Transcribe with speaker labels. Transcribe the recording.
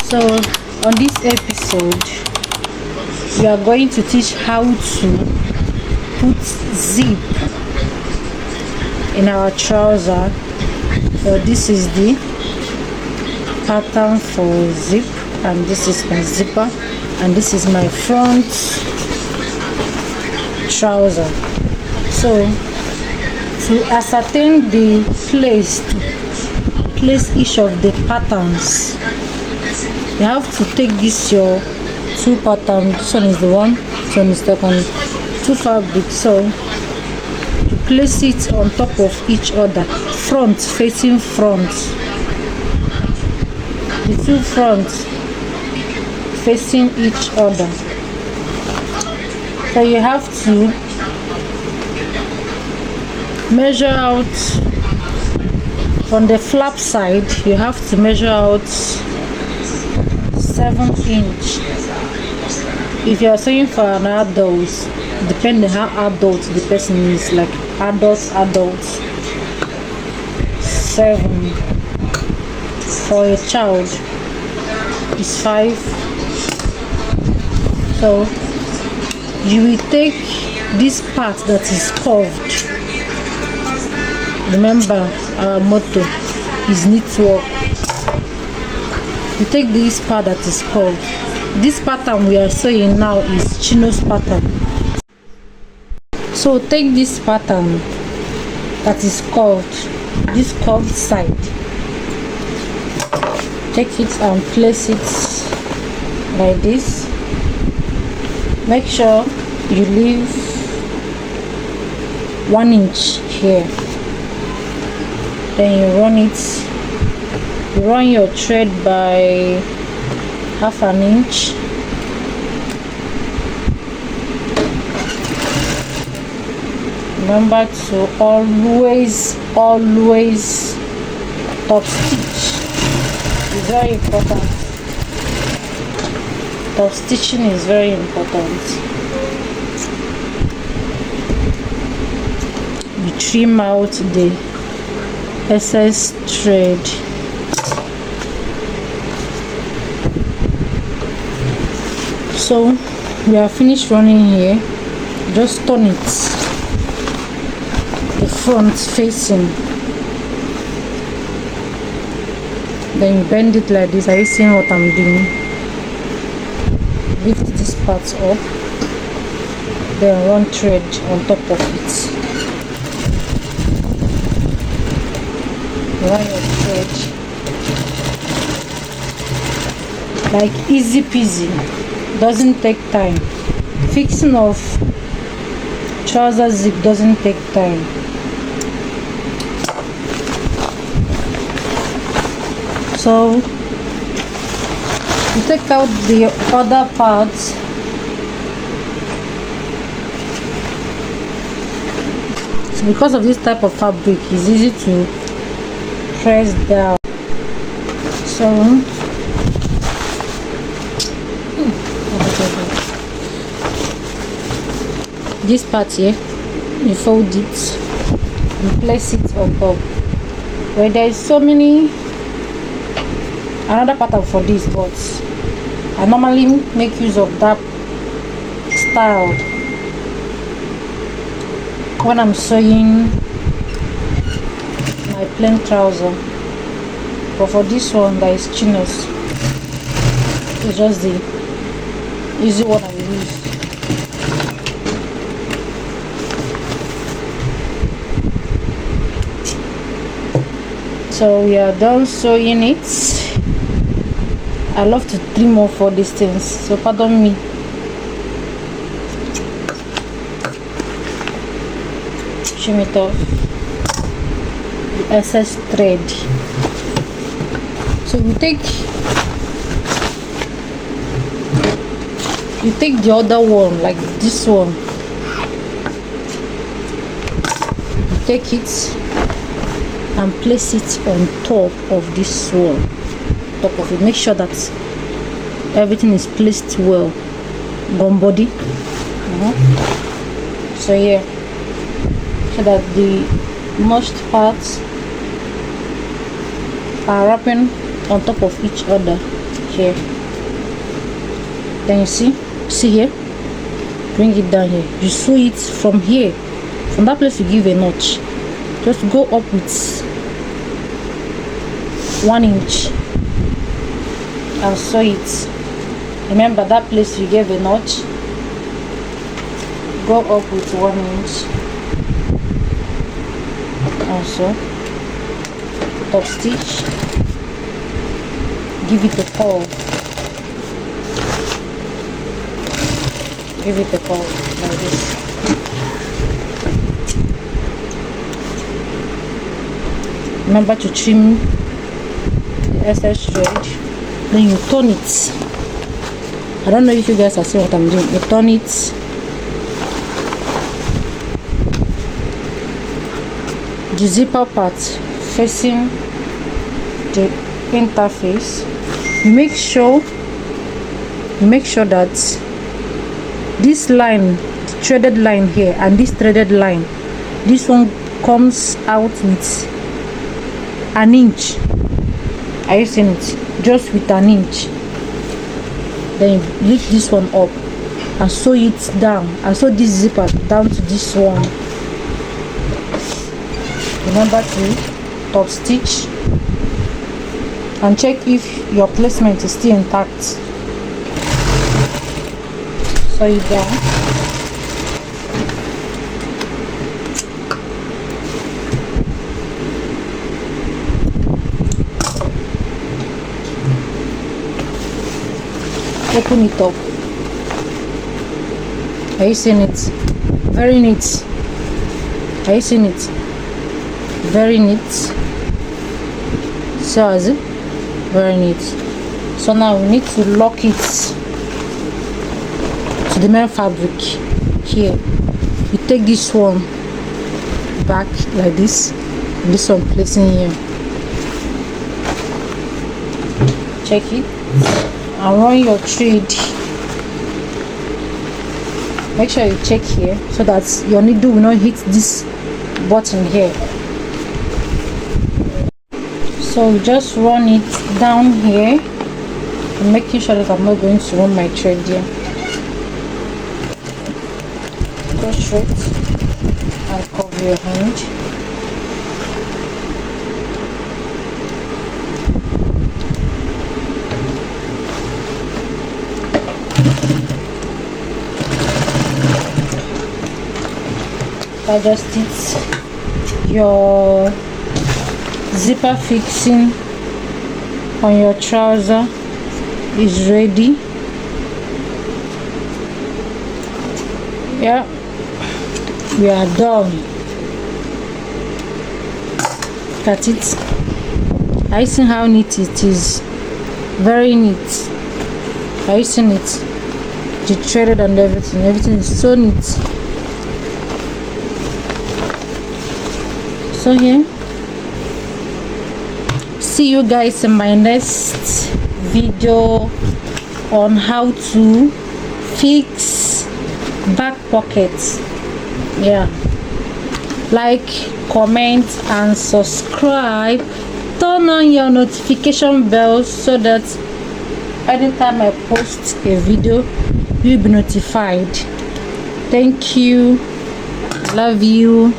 Speaker 1: So on this episode we are going to teach how to put zip in our trouser. So this is the pattern for zip, and this is my zipper, and this is my front trouser. So to ascertain the place to place each of the patterns, you have to take this your two patterns. This one is the one, this one is the second, two fabrics. So you place it on top of each other, front facing front, the two fronts facing each other. So you have to measure out from the flap side. You have to measure out 7 inch. If you are sewing for an adult, depending how adult the person is, like adult 7. For a child is 5. So you will take this part that is curved. Remember, our motto is knitwork. You take this part that is curved. This pattern we are sewing now is Chino's pattern. So take this pattern that is curved, this curved side, take it and place it like this. Make sure you leave 1 inch here. Then you run it, you run your thread by 1/2 inch. Remember to always top stitch. It's very important. Top stitching is very important. You trim out the excess thread. So we are finished running here. Just turn it the front facing, then you bend it like this. Are you seeing what I'm doing? Lift this part up, then run thread on top of it. Run your thread like easy peasy, doesn't take time. Fixing of trouser zip doesn't take time. So you take out the other parts. So because of this type of fabric, it's easy to press down. So this part here, you fold it, you place it on top. Where there is so many another pattern for this, but I normally make use of that style when I'm sewing my plain trouser. But for this one that is Chinos, it's just the easy one I use. So we are done sewing it. I love to trim off all these things, so pardon me. Trim it off the excess thread. So you take the other one, like this one. You take it and place it on top of this one. Top of it. Make sure that everything is placed well. Gum body. So here, so that the most parts are wrapping on top of each other here. Then you see here, bring it down here. You sew it from here, from that place. You give a notch. Just go up with 1 inch and sew it. Remember that place you gave a notch. Go up with 1 inch. Also top stitch. Give it a fold. Give it a fold like this. Remember to trim the excess thread. Then you turn it. I don't know if you guys are seeing what I'm doing. You turn it. The zipper part facing the interface. You make sure that this line, the threaded line here, and this threaded line, this one comes out with 1 inch. Are you seeing it? Just with 1 inch. Then you lift this one up and sew it down, and sew this zipper down to this one. Remember to top stitch and check if your placement is still intact. Sew it down. Open it up. Are you seeing it? Very neat. Are you seeing it? Very neat. So is it? Very neat. So now we need to lock it to the main fabric here. You take this one back like this, and this one placing here. Check it and run your thread. Make sure you check here so that your needle will not hit this button here. So just run it down here, and making sure that I'm not going to run my thread here. Go straight and cover your hand. Adjust it. Your zipper fixing on your trouser is ready. Yeah, we are done. Look at it. Are you seeing how neat it is? Very neat. Are you seeing it? The threaded and everything is so neat. So here, see you guys in my next video on how to fix back pockets. Yeah, like, comment and subscribe. Turn on your notification bell so that anytime I post a video you'll be notified. Thank you. Love you.